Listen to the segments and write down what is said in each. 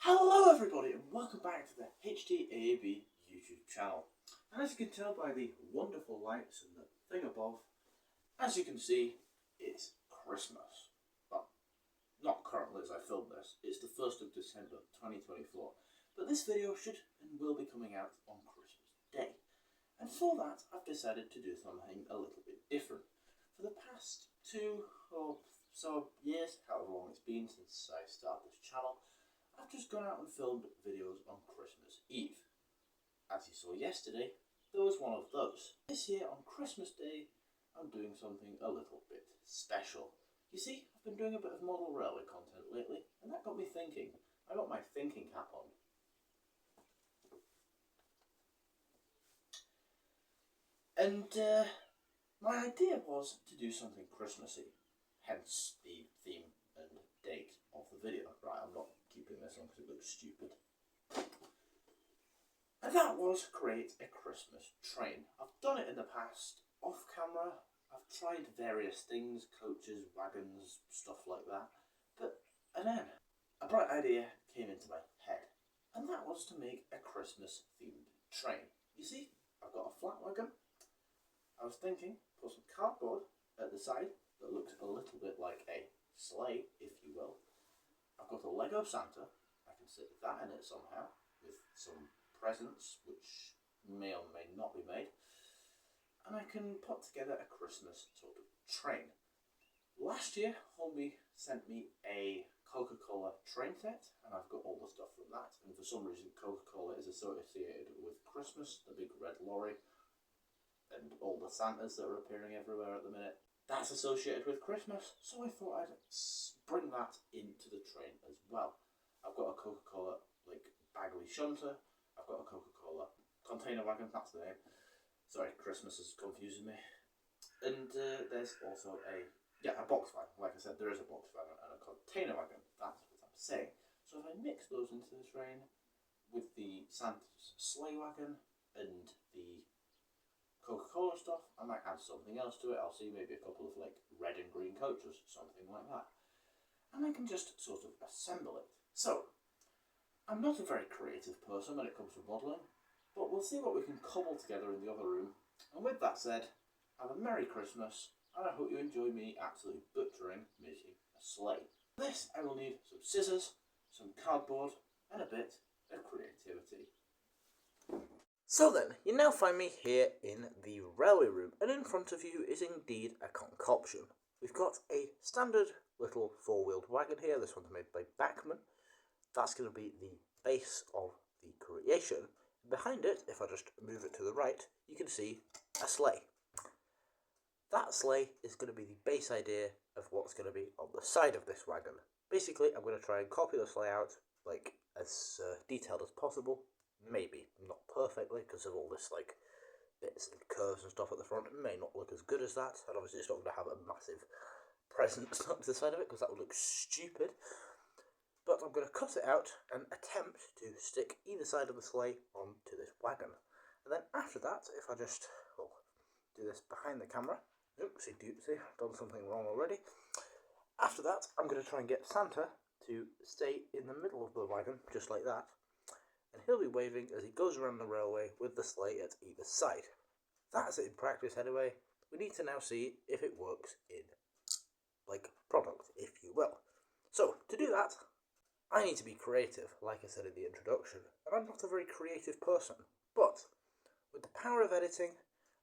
Hello everybody and welcome back to the HDAB YouTube channel. And as you can tell by the wonderful lights and the thing above, as you can see, it's Christmas. Well, not currently as I film this, it's the 1st of December 2024. But this video should and will be coming out on Christmas Day. And for that, I've decided to do something a little bit different. For the past 2 or so years, however long it's been since I started this channel, I've just gone out and filmed videos on Christmas Eve. As you saw yesterday, there was one of those. This year on Christmas Day, I'm doing something a little bit special. You see, I've been doing a bit of model railway content lately, and that got me thinking. I got my thinking cap on. And my idea was to do something Christmassy, hence the theme and date of the video. Right, I'm not keeping this on because it looks stupid. And that was create a Christmas train. I've done it in the past, off camera. I've tried various things, coaches, wagons, stuff like that. And then a bright idea came into my head. And that was to make a Christmas themed train. You see, I've got a flat wagon. I was thinking, put some cardboard at the side that looks a little bit like a sleigh, if you will. I've got a Lego Santa. I can stick that in it somehow with some presents which may or may not be made. And I can put together a Christmas sort of train. Last year, Homie sent me a Coca-Cola train set, and I've got all the stuff from that. And for some reason, Coca-Cola is associated with Christmas, the big red lorry, and all the Santas that are appearing everywhere at the minute. That's associated with Christmas, so I thought I'd bring that into the train as well. I've got a Coca-Cola Bagley shunter. I've got a Coca-Cola container wagon, that's the name. Sorry, Christmas is confusing me. And there's also a box wagon. Like I said, there is a box wagon and a container wagon. That's what I'm saying. So if I mix those into the train with the Santa's sleigh wagon and the Coca-Cola stuff, I might add something else to it. I'll see, maybe a couple of red and green coaches, something like that. And I can just sort of assemble it. So, I'm not a very creative person when it comes to modelling, but we'll see what we can cobble together in the other room. And with that said, have a Merry Christmas, and I hope you enjoy me absolutely butchering making a sleigh. For this, I will need some scissors, some cardboard, and a bit of creativity. So then, you now find me here in the railway room, and in front of you is indeed a concoction. We've got a standard little four-wheeled wagon here. This one's made by Wagon. That's going to be the base of the creation. Behind it, if I just move it to the right, you can see a sleigh. That sleigh is going to be the base idea of what's going to be on the side of this wagon. Basically, I'm going to try and copy this layout as detailed as possible. Maybe not perfectly because of all this bits and curves and stuff at the front. It may not look as good as that, and obviously it's not going to have a massive present stuck to the side of it because that would look stupid. But I'm going to cut it out and attempt to stick either side of the sleigh onto this wagon. And then after that, if I just do this behind the camera, oopsie doopsie, I've done something wrong already. After that, I'm going to try and get Santa to stay in the middle of the wagon, just like that. And he'll be waving as he goes around the railway with the sleigh at either side. That's it in practice anyway. We need to now see if it works in, product, if you will. So, to do that, I need to be creative, like I said in the introduction, and I'm not a very creative person. But, with the power of editing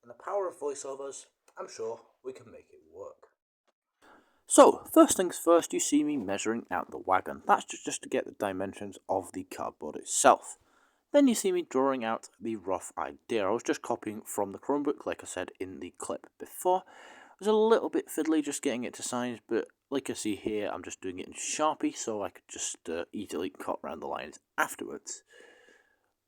and the power of voiceovers, I'm sure we can make it work. So, first things first, you see me measuring out the wagon. That's just to get the dimensions of the cardboard itself. Then you see me drawing out the rough idea. I was just copying from the Chromebook, like I said in the clip before. It was a little bit fiddly just getting it to size, but like you see here, I'm just doing it in Sharpie, so I could just easily cut around the lines afterwards.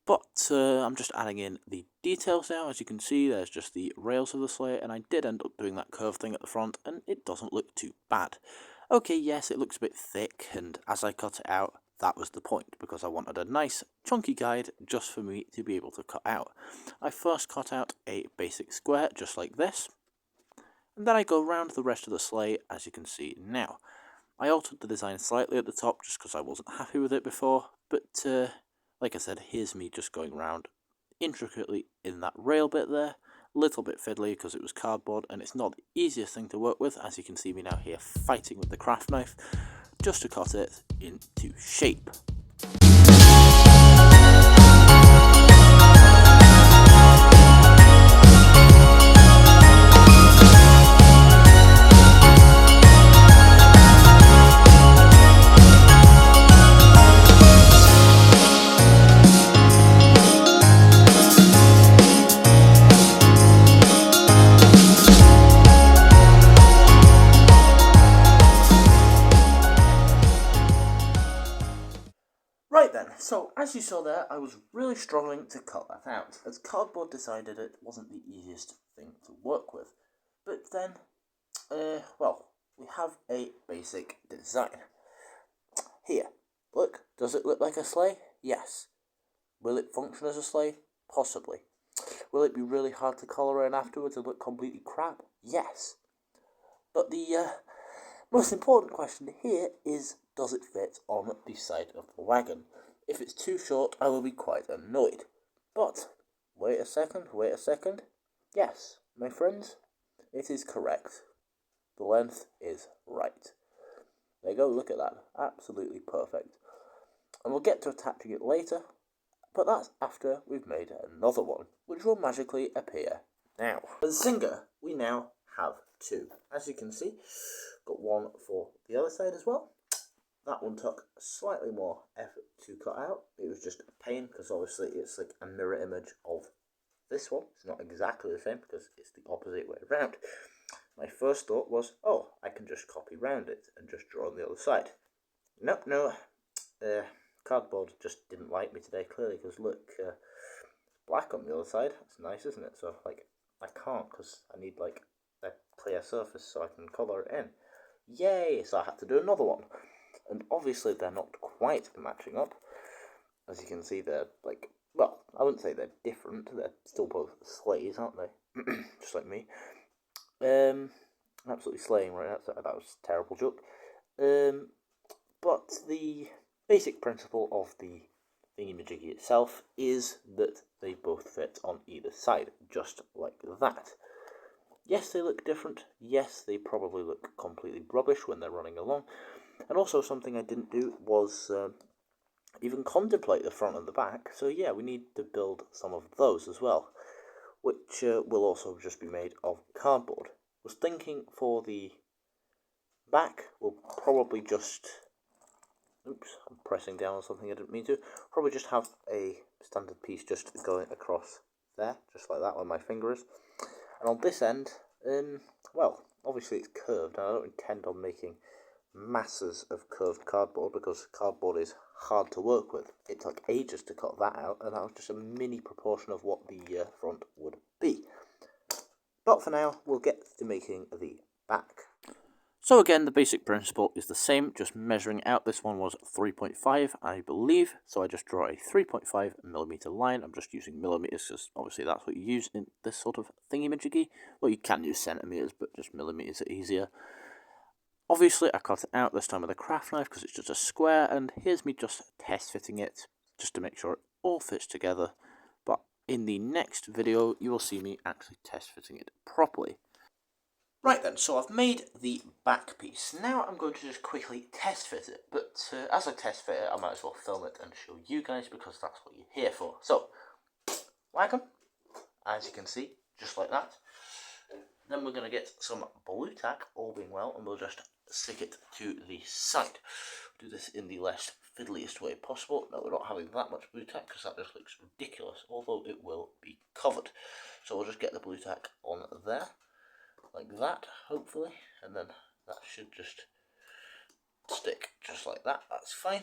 But I'm just adding in the details now. As you can see, there's just the rails of the sleigh, and I did end up doing that curved thing at the front, and it doesn't look too bad. Okay, yes, it looks a bit thick, and as I cut it out, that was the point, because I wanted a nice, chunky guide just for me to be able to cut out. I first cut out a basic square, just like this, and then I go round the rest of the sleigh, as you can see now. I altered the design slightly at the top just because I wasn't happy with it before, but like I said, here's me just going around intricately in that rail bit there. A little bit fiddly because it was cardboard and it's not the easiest thing to work with, as you can see me now here fighting with the craft knife just to cut it into shape. Right then, so as you saw there, I was really struggling to cut that out, as cardboard decided it wasn't the easiest thing to work with. But then, well, we have a basic design. Here, look, does it look like a sleigh? Yes. Will it function as a sleigh? Possibly. Will it be really hard to colour in afterwards and look completely crap? Yes. But the most important question here is, does it fit on the side of the wagon? If it's too short, I will be quite annoyed. But, wait a second. Yes, my friends, it is correct. The length is right. There you go, look at that. Absolutely perfect. And we'll get to attaching it later, but that's after we've made another one, which will magically appear now. For the Singer, we now have two. As you can see, got one for the other side as well. That one took slightly more effort to cut out. It was just a pain because obviously it's like a mirror image of this one. It's not exactly the same because it's the opposite way around. My first thought was, oh, I can just copy round it and just draw on the other side. Nope, no. Cardboard just didn't like me today, clearly, because look, black on the other side. That's nice, isn't it? So, like, I can't because I need, like, a clear surface so I can colour it in. Yay! So I had to do another one. And obviously they're not quite matching up. As you can see, they're, like, well, I wouldn't say they're different. They're still both sleighs, aren't they? Just like me. Absolutely slaying right now. That was a terrible joke. But the basic principle of the thingy-majiggy itself is that they both fit on either side, just like that. Yes, they look different. Yes, they probably look completely rubbish when they're running along. And also something I didn't do was even contemplate the front and the back. So yeah, we need to build some of those as well, which will also just be made of cardboard. I was thinking for the back, we'll probably just... Oops, I'm pressing down on something I didn't mean to. Probably just have a standard piece just going across there, just like that where my finger is. And on this end, well, obviously it's curved, and I don't intend on making masses of curved cardboard because cardboard is hard to work with. It took ages to cut that out, and that was just a mini proportion of what the front would be. But for now, we'll get to making the back. So again, the basic principle is the same, just measuring out. This one was 3.5, I believe, so I just draw a 3.5mm line. I'm just using millimeters because obviously that's what you use in this sort of thingy-majiggy. Well, you can use centimeters, but just millimeters are easier. Obviously, I cut it out this time with a craft knife because it's just a square, and here's me just test fitting it, just to make sure it all fits together. But in the next video, you will see me actually test fitting it properly. Right then, so I've made the back piece. Now I'm going to just quickly test fit it, but as I test fit it, I might as well film it and show you guys because that's what you're here for. So, Wagon, as you can see, just like that. Then we're going to get some blue tack, all being well, and we'll just stick it to the side. Do this in the less fiddliest way possible. No, we're not having that much blue tack because that just looks ridiculous, although it will be covered. So we'll just get the blue tack on there, like that, hopefully, and then that should just stick just like that. That's fine.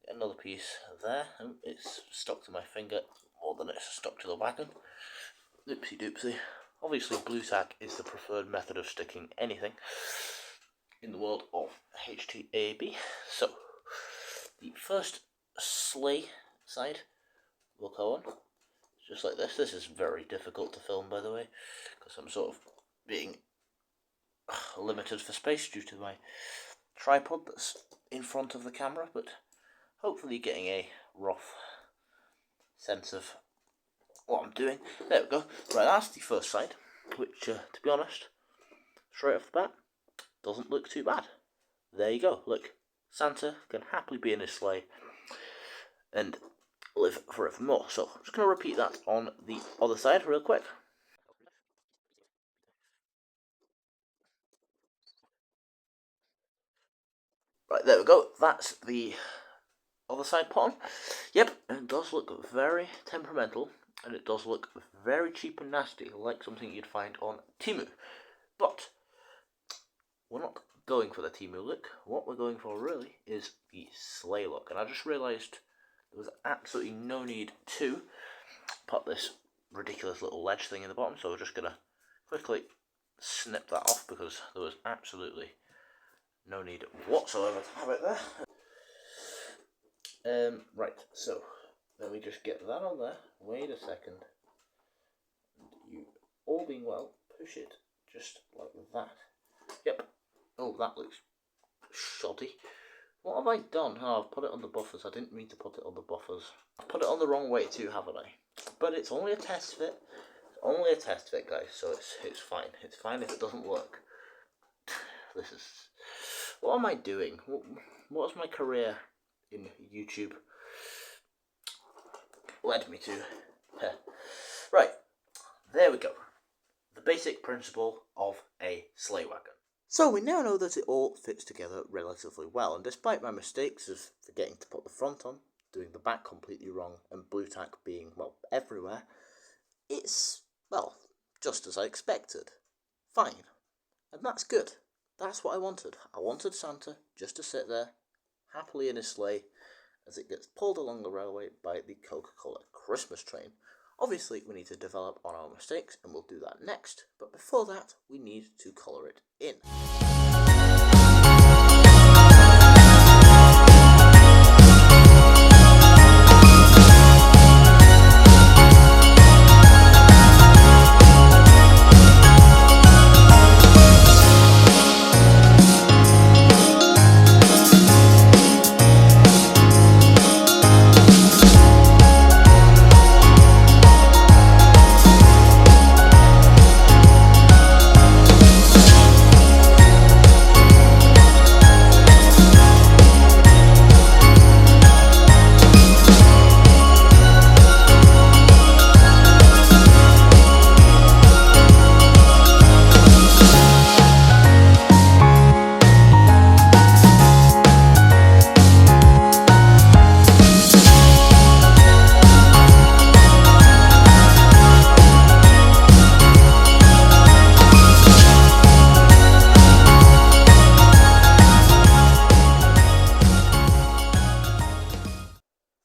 Get another piece there. It's stuck to my finger more than it's stuck to the wagon. Oopsie doopsie. Obviously, blue tack is the preferred method of sticking anything in the world of HTAB. So, the first sleigh side will go on, just like this. This is very difficult to film, by the way, because I'm sort of being limited for space due to my tripod that's in front of the camera, but hopefully getting a rough sense of what I'm doing. There we go. Right, that's the first side, which, to be honest, straight off the bat, doesn't look too bad. There you go. Look, Santa can happily be in his sleigh and live forevermore. So I'm just going to repeat that on the other side real quick. Right, there we go. That's the other side put on. Yep, and it does look very temperamental, and it does look very cheap and nasty, like something you'd find on Temu. But we're not going for the Temu look. What we're going for really is the sleigh look. And I just realised there was absolutely no need to put this ridiculous little ledge thing in the bottom, so we're just going to quickly snip that off because there was absolutely no need whatsoever to have it there. Right, so let me just get that on there. Wait a second. And you, all being well, push it just like that. Yep. Oh, that looks shoddy. What have I done? Oh, I've put it on the buffers. I didn't mean to put it on the buffers. I've put it on the wrong way too, haven't I? But it's only a test fit. It's only a test fit, guys, so it's fine. It's fine if it doesn't work. This is... What am I doing? What's my career in YouTube led me to? Right, there we go. The basic principle of a sleigh wagon. So we now know that it all fits together relatively well, and despite my mistakes of forgetting to put the front on, doing the back completely wrong, and blue tack being, well, everywhere, it's, well, just as I expected. Fine. And that's good. That's what I wanted. I wanted Santa just to sit there, happily in his sleigh, as it gets pulled along the railway by the Coca-Cola Christmas train. Obviously, we need to develop on our mistakes, and we'll do that next, but before that, we need to colour it in.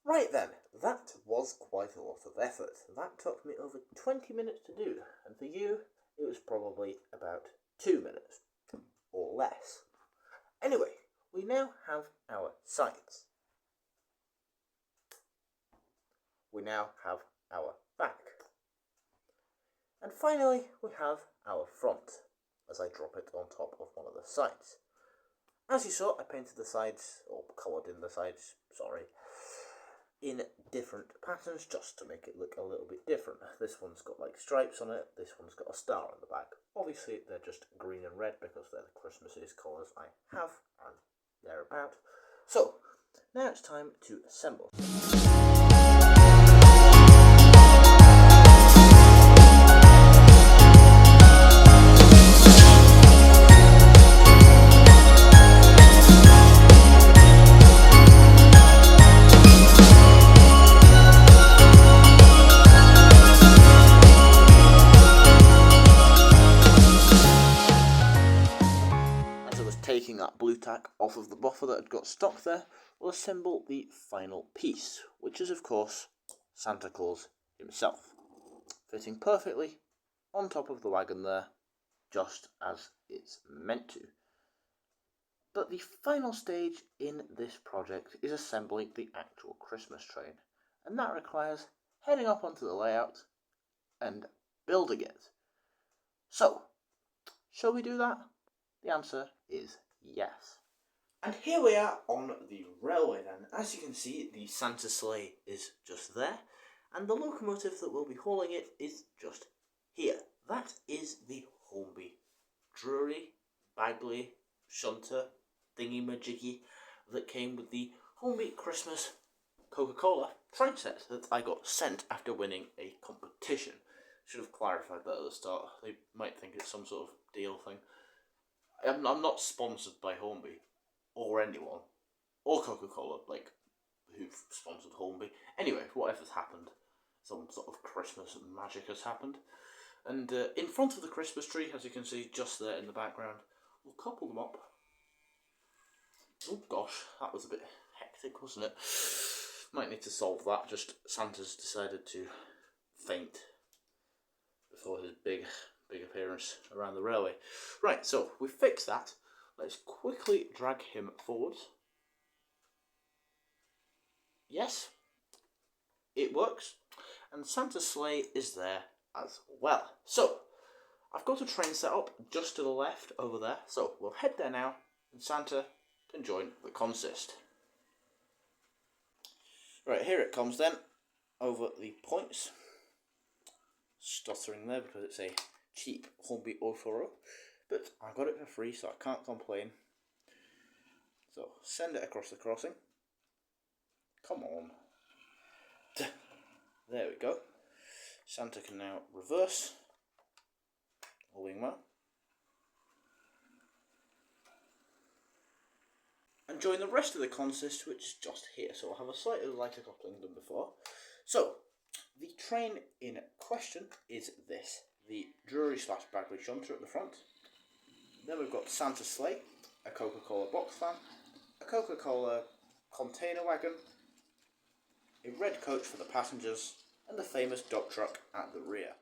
Right then, that was quite a lot of effort. That took me over 20 minutes to do, and for you, it was probably about 2 minutes, or less. Anyway, we now have our sides. We now have our back. And finally, we have our front, as I drop it on top of one of the sides. As you saw, I painted the sides, or coloured in the sides, sorry, in different patterns just to make it look a little bit different. This one's got like stripes on it, this one's got a star on the back. Obviously they're just green and red because they're the Christmases colours I have and thereabout. So, now it's time to assemble. Taking that blue tack off of the buffer that had got stuck there, we'll assemble the final piece, which is of course Santa Claus himself, fitting perfectly on top of the wagon there, just as it's meant to. But the final stage in this project is assembling the actual Christmas train, and that requires heading up onto the layout and building it. So, shall we do that? The answer is yes. And here we are on the railway then. As you can see, the Santa sleigh is just there, and the locomotive that will be hauling it is just here. That is the Hornby Drury, Bagley, Shunter, thingy-majiggy that came with the Hornby Christmas Coca-Cola train set that I got sent after winning a competition. Should have clarified that at the start. They might think it's some sort of deal thing. I'm not sponsored by Hornby or anyone or Coca-Cola, like who've sponsored Hornby. Anyway, whatever's happened, some sort of Christmas magic has happened. And in front of the Christmas tree, as you can see just there in the background, we'll couple them up. Oh gosh, that was a bit hectic, wasn't it? Might need to solve that. Just Santa's decided to faint before his big appearance around the railway. Right, so we fixed that. Let's quickly drag him forwards. Yes, it works. And Santa's sleigh is there as well. So, I've got a train set up just to the left over there. So, we'll head there now and Santa can join the consist. Right, here it comes then, over the points. Stuttering there because it's a cheap Hornby Oforo, but I got it for free so I can't complain. So send it across the crossing. Come on. There we go. Santa can now reverse. All being well. And join the rest of the consist, which is just here. So we'll have a slightly lighter coupling than before. So, the train in question is this. The Drury/Bagley Shunter at the front. Then we've got Santa's sleigh, a Coca-Cola box fan, a Coca-Cola container wagon, a red coach for the passengers, and the famous dog truck at the rear.